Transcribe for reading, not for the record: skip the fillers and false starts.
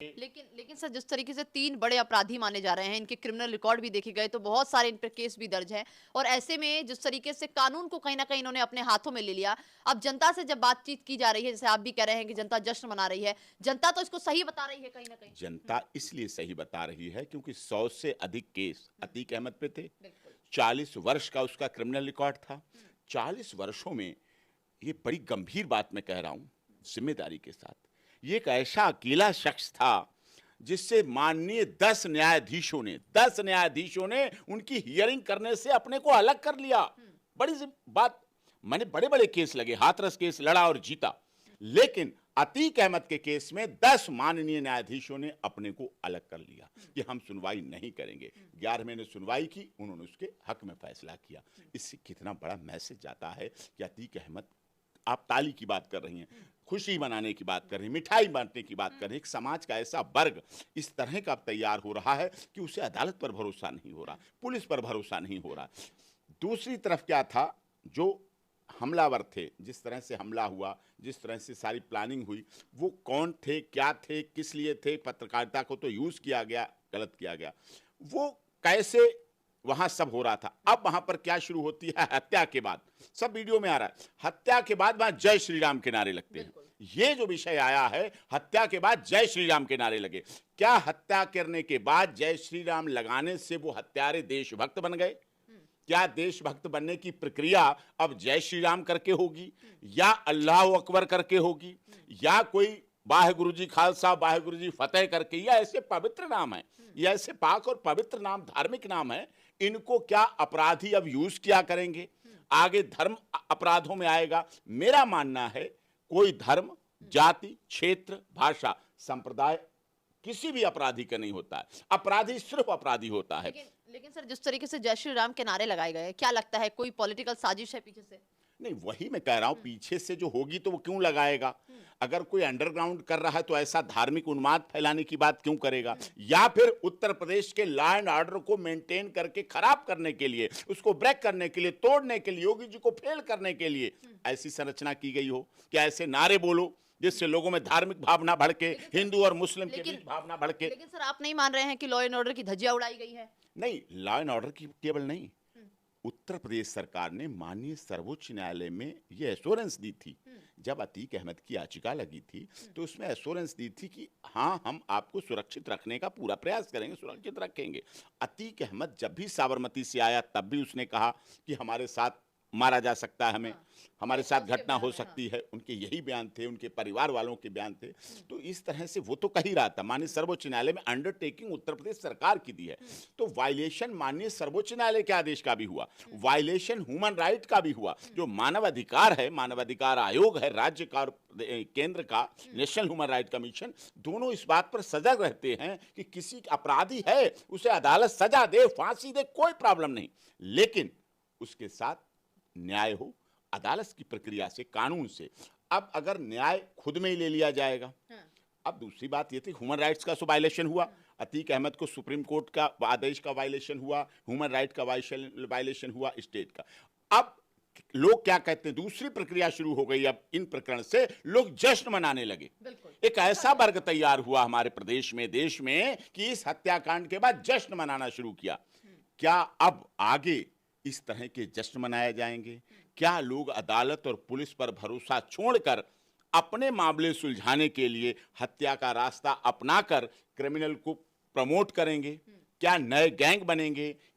लेकिन लेकिन सर, जिस तरीके से 3 बड़े अपराधी माने जा रहे हैं, इनके क्रिमिनल रिकॉर्ड भी देखे गए तो बहुत सारे इन पे केस भी दर्ज हैं और ऐसे में जिस तरीके से कानून को कहीं न कहीं इन्होंने अपने हाथों में ले लिया। अब जनता से जब बातचीत की जा रही है, जैसे आप भी कह रहे हैं कि जनता जश्न मना रही है, जनता तो इसको सही बता रही है कहीं न कहीं। जनता इसलिए सही बता रही है क्योंकि 100 से अधिक केस अतीक अहमद पे थे। बिल्कुल। 40 वर्ष का उसका क्रिमिनल रिकॉर्ड था। 40 वर्षों में, ये बड़ी गंभीर बात मैं कह रहा हूं जिम्मेदारी के साथ, ये एक ऐसा अकेला शख्स था जिससे माननीय 10 न्यायाधीशों ने उनकी हियरिंग करने से अपने को अलग कर लिया। बड़ी बात, मैंने बड़े बड़े केस लगे, हाथरस केस लड़ा और जीता, लेकिन अतीक अहमद के केस में 10 माननीय न्यायाधीशों ने अपने को अलग कर लिया कि हम सुनवाई नहीं करेंगे। 11वें ने सुनवाई की, उन्होंने उसके हक में फैसला किया। इससे कितना बड़ा मैसेज जाता है कि अतीक अहमद, आप ताली की बात कर रही हैं, खुशी मनाने की बात कर रही हैं, मिठाई बांटने की बात कर रही हैं, एक समाज का ऐसा वर्ग इस तरह का तैयार हो रहा है कि उसे अदालत पर भरोसा नहीं हो रहा, पुलिस पर भरोसा नहीं हो रहा। दूसरी तरफ क्या था, जो हमलावर थे, जिस तरह से हमला हुआ, जिस तरह से सारी प्लानिंग हुई, वो कौन थे, क्या थे, किस लिए थे, पत्रकारिता को तो यूज किया गया, गलत किया गया, वो कैसे वहां सब हो रहा था। अब वहां पर क्या शुरू होती है, हत्या के बाद, सब वीडियो में आ रहा है, हत्या के बाद वहां जय श्री राम के नारे लगते हैं। ये जो विषय आया है, हत्या के बाद जय श्री राम के नारे लगे, क्या हत्या करने के बाद जय श्री राम लगाने से वो हत्यारे देशभक्त बन गए? क्या देशभक्त बनने की प्रक्रिया अब जय श्री राम करके होगी, या अल्लाह अकबर करके होगी, या कोई वाहेगुरु जी खालसा वाहेगुरु जी फतेह करके? या ऐसे पवित्र नाम है, या ऐसे पाक और पवित्र नाम, धार्मिक नाम है, इनको क्या अपराधी अब यूज किया करेंगे? आगे धर्म अपराधों में आएगा। मेरा मानना है कोई धर्म, जाति, क्षेत्र, भाषा, संप्रदाय किसी भी अपराधी का नहीं होता है। अपराधी सिर्फ अपराधी होता है। लेकिन सर, जिस तरीके से जय श्री राम के नारे लगाए गए, क्या लगता है कोई पॉलिटिकल साजिश है पीछे से? नहीं, वही मैं कह रहा हूं, पीछे से जो होगी तो वो क्यों लगाएगा? अगर कोई अंडरग्राउंड कर रहा है तो ऐसा धार्मिक उन्माद फैलाने की बात क्यों करेगा? या फिर उत्तर प्रदेश के लॉ एंड ऑर्डर को मेंटेन करके खराब करने के लिए, उसको ब्रेक करने के लिए, तोड़ने के लिए, योगी जी को फेल करने के लिए ऐसी संरचना की गई हो कि ऐसे नारे बोलो जिससे लोगों में धार्मिक भावना भड़के, हिंदू और मुस्लिम के बीच भावना भड़के? लेकिन सर, आप नहीं मान रहे हैं कि लॉ एंड ऑर्डर की धज्जियां उड़ाई गई है? नहीं, लॉ एंड ऑर्डर की केवल नहीं, उत्तर प्रदेश सरकार ने माननीय सर्वोच्च न्यायालय में ये एश्योरेंस दी थी, जब अतीक अहमद की याचिका लगी थी तो उसमें एश्योरेंस दी थी कि हाँ, हम आपको सुरक्षित रखने का पूरा प्रयास करेंगे, सुरक्षित रखेंगे। अतीक अहमद जब भी साबरमती से आया तब भी उसने कहा कि हमारे साथ मारा जा सकता है, हमें हमारे साथ घटना हो सकती है, उनके यही बयान थे, उनके परिवार वालों के बयान थे। तो इस तरह से वो तो कह ही रहा था। माननीय सर्वोच्च न्यायालय में अंडरटेकिंग उत्तर प्रदेश सरकार की दी है, तो वायलेशन माननीय सर्वोच्च न्यायालय के आदेश का भी हुआ, वायलेशन ह्यूमन राइट का भी हुआ। जो मानवाधिकार है, मानवाधिकार आयोग है राज्य का और केंद्र का, नेशनल ह्यूमन राइट कमीशन, दोनों इस बात पर सजग रहते हैं कि किसी अपराधी है उसे अदालत सजा दे, फांसी दे, कोई प्रॉब्लम नहीं, लेकिन उसके साथ न्याय हो, अदालत की प्रक्रिया से, कानून से। अब अगर न्याय खुद में ही ले लिया जाएगा, अब दूसरी बात ये थी, ह्यूमन राइट्स का वायलेशन हुआ, अतीक अहमद को सुप्रीम कोर्ट का आदेश का वायलेशन हुआ, ह्यूमन राइट का वायलेशन हुआ, स्टेट का। अब लोग क्या कहते हैं, दूसरी प्रक्रिया शुरू हो गई। अब इन प्रकरण से लोग जश्न मनाने लगे। एक ऐसा वर्ग तैयार हुआ हमारे प्रदेश में, देश में, कि इस हत्याकांड के बाद जश्न मनाना शुरू किया। क्या अब आगे इस तरह के जश्न मनाए जाएंगे? क्या लोग अदालत और पुलिस पर भरोसा छोड़कर अपने मामले सुलझाने के लिए हत्या का रास्ता अपनाकर क्रिमिनल को प्रमोट करेंगे? क्या नए गैंग बनेंगे?